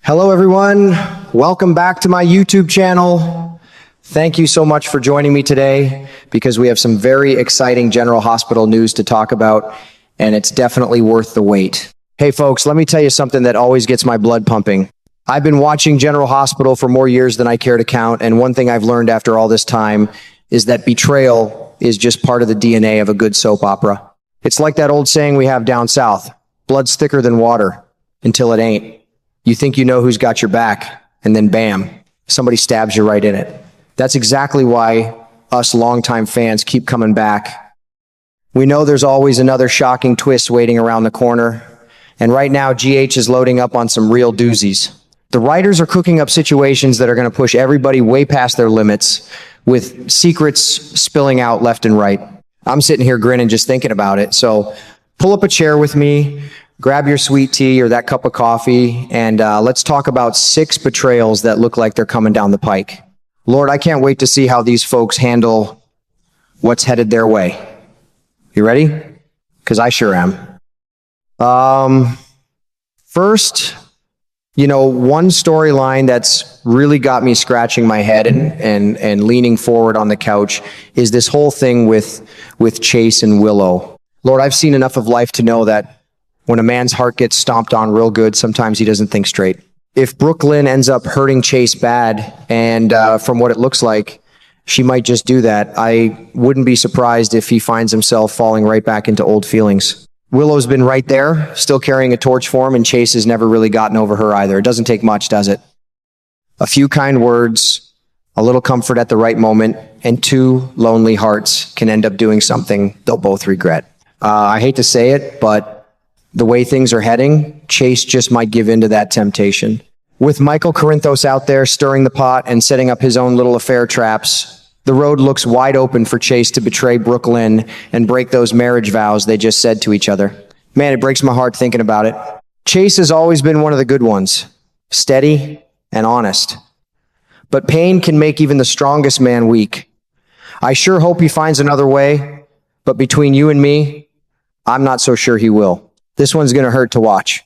Hello everyone, welcome back to my YouTube channel. Thank you so much for joining me today because we have some very exciting General Hospital news to talk about, and it's definitely worth the wait. Hey folks, let me tell you something that always gets my blood pumping. I've been watching General Hospital for more years than I care to count, and one thing I've learned after all this time is that betrayal is just part of the DNA of a good soap opera. It's like that old saying we have down south, blood's thicker than water until it ain't. You think you know who's got your back, and then bam, somebody stabs you right in it. That's exactly why us longtime fans keep coming back. We know there's always another shocking twist waiting around the corner, and right now GH is loading up on some real doozies. The writers are cooking up situations that are going to push everybody way past their limits, with secrets spilling out left and right. I'm sitting here grinning just thinking about it, so pull up a chair with me, grab your sweet tea or that cup of coffee, and let's talk about 6 betrayals that look like they're coming down the pike. Lord, I can't wait to see how these folks handle what's headed their way. You ready? Because I sure am. First, one storyline that's really got me scratching my head and leaning forward on the couch is this whole thing with Chase and Willow. Lord, I've seen enough of life to know that when a man's heart gets stomped on real good, sometimes he doesn't think straight. If Brooklyn ends up hurting Chase bad, and from what it looks like, she might just do that, I wouldn't be surprised if he finds himself falling right back into old feelings. Willow's been right there, still carrying a torch for him, and Chase has never really gotten over her either. It doesn't take much, does it? A few kind words, a little comfort at the right moment, and 2 lonely hearts can end up doing something they'll both regret. I hate to say it, but the way things are heading, Chase just might give in to that temptation. With Michael Corinthos out there stirring the pot and setting up his own little affair traps, the road looks wide open for Chase to betray Brooklyn and break those marriage vows they just said to each other. Man, it breaks my heart thinking about it. Chase has always been one of the good ones, steady and honest. But pain can make even the strongest man weak. I sure hope he finds another way, but between you and me, I'm not so sure he will. This one's going to hurt to watch.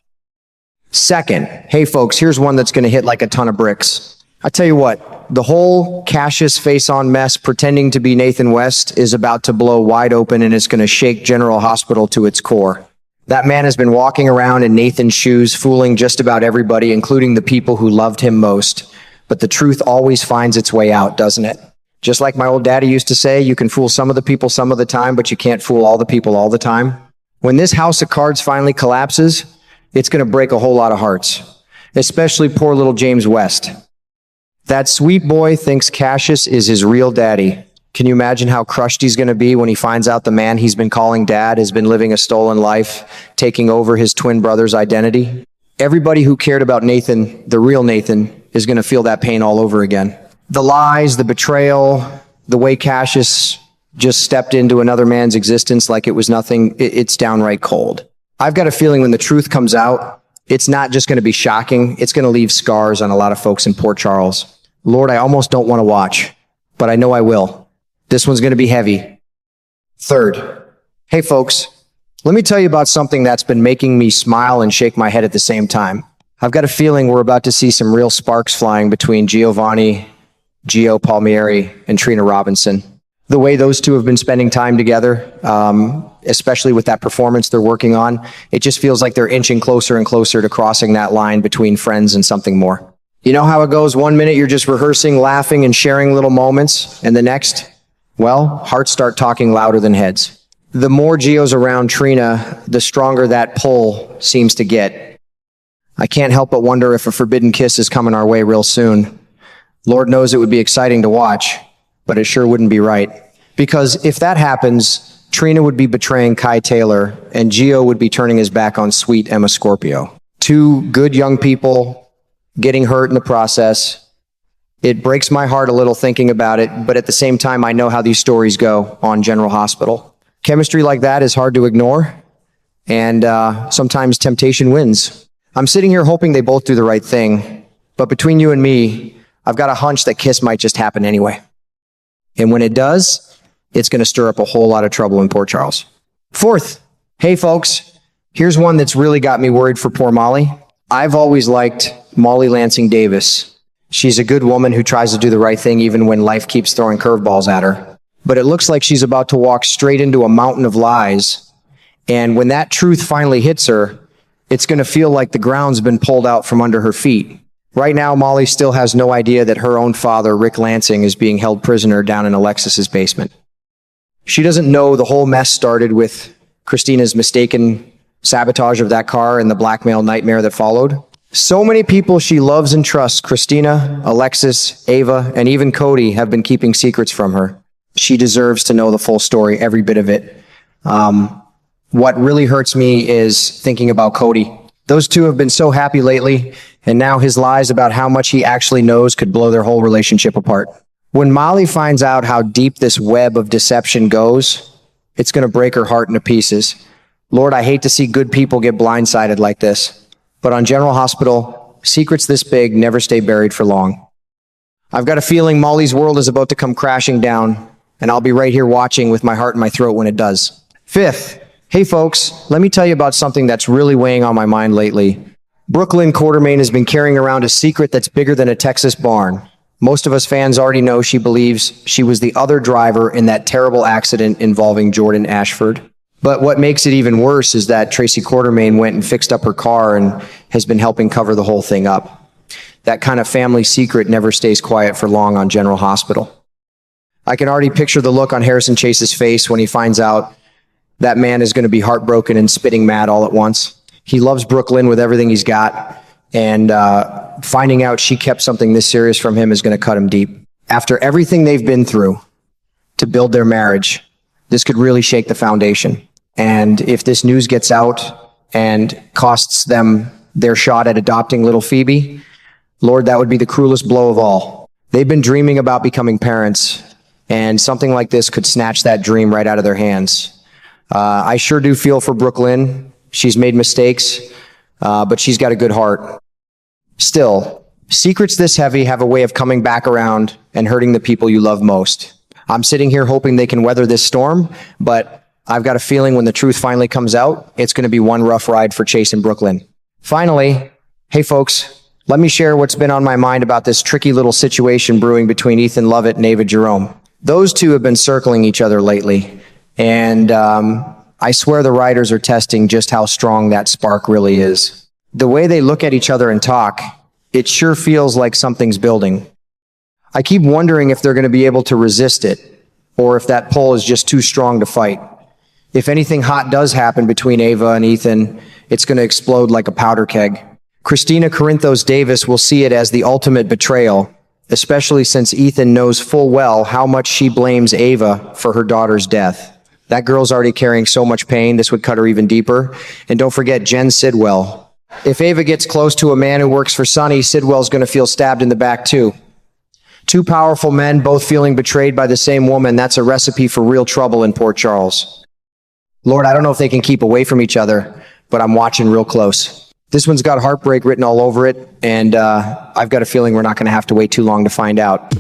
Second, hey folks, here's one that's going to hit like a ton of bricks. I tell you what, the whole Cassius face-on mess pretending to be Nathan West is about to blow wide open, and it's going to shake General Hospital to its core. That man has been walking around in Nathan's shoes, fooling just about everybody, including the people who loved him most. But the truth always finds its way out, doesn't it? Just like my old daddy used to say, you can fool some of the people some of the time, but you can't fool all the people all the time. When this house of cards finally collapses, it's going to break a whole lot of hearts, especially poor little James West. That sweet boy thinks Cassius is his real daddy. Can you imagine how crushed he's going to be when he finds out the man he's been calling dad has been living a stolen life, taking over his twin brother's identity? Everybody who cared about Nathan, the real Nathan, is going to feel that pain all over again. The lies, the betrayal, the way Cassius just stepped into another man's existence like it was nothing, it's downright cold. I've got a feeling when the truth comes out, it's not just going to be shocking, it's going to leave scars on a lot of folks in Port Charles. Lord, I almost don't want to watch, but I know I will. This one's going to be heavy. Third, hey folks, let me tell you about something that's been making me smile and shake my head at the same time. I've got a feeling we're about to see some real sparks flying between Gio Palmieri, and Trina Robinson. The way those two have been spending time together, especially with that performance they're working on, it just feels like they're inching closer and closer to crossing that line between friends and something more. You know how it goes? One minute you're just rehearsing, laughing, and sharing little moments, and the next, well, hearts start talking louder than heads. The more Gio's around Trina, the stronger that pull seems to get. I can't help but wonder if a forbidden kiss is coming our way real soon. Lord knows it would be exciting to watch, but it sure wouldn't be right. Because if that happens, Trina would be betraying Kai Taylor, and Gio would be turning his back on sweet Emma Scorpio. 2 good young people getting hurt in the process. It breaks my heart a little thinking about it, but at the same time, I know how these stories go on General Hospital. Chemistry like that is hard to ignore, and sometimes temptation wins. I'm sitting here hoping they both do the right thing, but between you and me, I've got a hunch that kiss might just happen anyway. And when it does, it's going to stir up a whole lot of trouble in Port Charles. Fourth, hey folks, here's one that's really got me worried for poor Molly. I've always liked Molly Lansing Davis. She's a good woman who tries to do the right thing even when life keeps throwing curveballs at her. But it looks like she's about to walk straight into a mountain of lies. And when that truth finally hits her, it's going to feel like the ground's been pulled out from under her feet. Right now, Molly still has no idea that her own father, Rick Lansing, is being held prisoner down in Alexis's basement. She doesn't know the whole mess started with Christina's mistaken sabotage of that car and the blackmail nightmare that followed. So many people she loves and trusts, Christina, Alexis, Ava, and even Cody, have been keeping secrets from her. She deserves to know the full story, every bit of it. What really hurts me is thinking about Cody. Those two have been so happy lately, and now his lies about how much he actually knows could blow their whole relationship apart. When Molly finds out how deep this web of deception goes, it's going to break her heart into pieces. Lord, I hate to see good people get blindsided like this. But on General Hospital, secrets this big never stay buried for long. I've got a feeling Molly's world is about to come crashing down, and I'll be right here watching with my heart in my throat when it does. Fifth, hey folks, let me tell you about something that's really weighing on my mind lately. Brooklyn Quartermain has been carrying around a secret that's bigger than a Texas barn. Most of us fans already know she believes she was the other driver in that terrible accident involving Jordan Ashford. But what makes it even worse is that Tracy Quartermain went and fixed up her car and has been helping cover the whole thing up. That kind of family secret never stays quiet for long on General Hospital. I can already picture the look on Harrison Chase's face when he finds out that man is going to be heartbroken and spitting mad all at once. He loves Brooklyn with everything he's got, and finding out she kept something this serious from him is going to cut him deep. After everything they've been through to build their marriage, this could really shake the foundation. And if this news gets out and costs them their shot at adopting little Phoebe, Lord, that would be the cruelest blow of all. They've been dreaming about becoming parents, and something like this could snatch that dream right out of their hands. I sure do feel for Brooklyn. She's made mistakes, but she's got a good heart. Still, secrets this heavy have a way of coming back around and hurting the people you love most. I'm sitting here hoping they can weather this storm, but I've got a feeling when the truth finally comes out, it's going to be one rough ride for Chase and Brooklyn. Finally, hey folks, let me share what's been on my mind about this tricky little situation brewing between Ethan Lovett and Ava Jerome. Those two have been circling each other lately, and I swear the writers are testing just how strong that spark really is. The way they look at each other and talk, it sure feels like something's building. I keep wondering if they're going to be able to resist it, or if that pull is just too strong to fight. If anything hot does happen between Ava and Ethan, it's going to explode like a powder keg. Christina Corinthos Davis will see it as the ultimate betrayal, especially since Ethan knows full well how much she blames Ava for her daughter's death. That girl's already carrying so much pain, this would cut her even deeper. And don't forget Jen Sidwell. If Ava gets close to a man who works for Sonny, Sidwell's going to feel stabbed in the back too. Two powerful men both feeling betrayed by the same woman, that's a recipe for real trouble in Port Charles. Lord, I don't know if they can keep away from each other, but I'm watching real close. This one's got heartbreak written all over it, and I've got a feeling we're not going to have to wait too long to find out.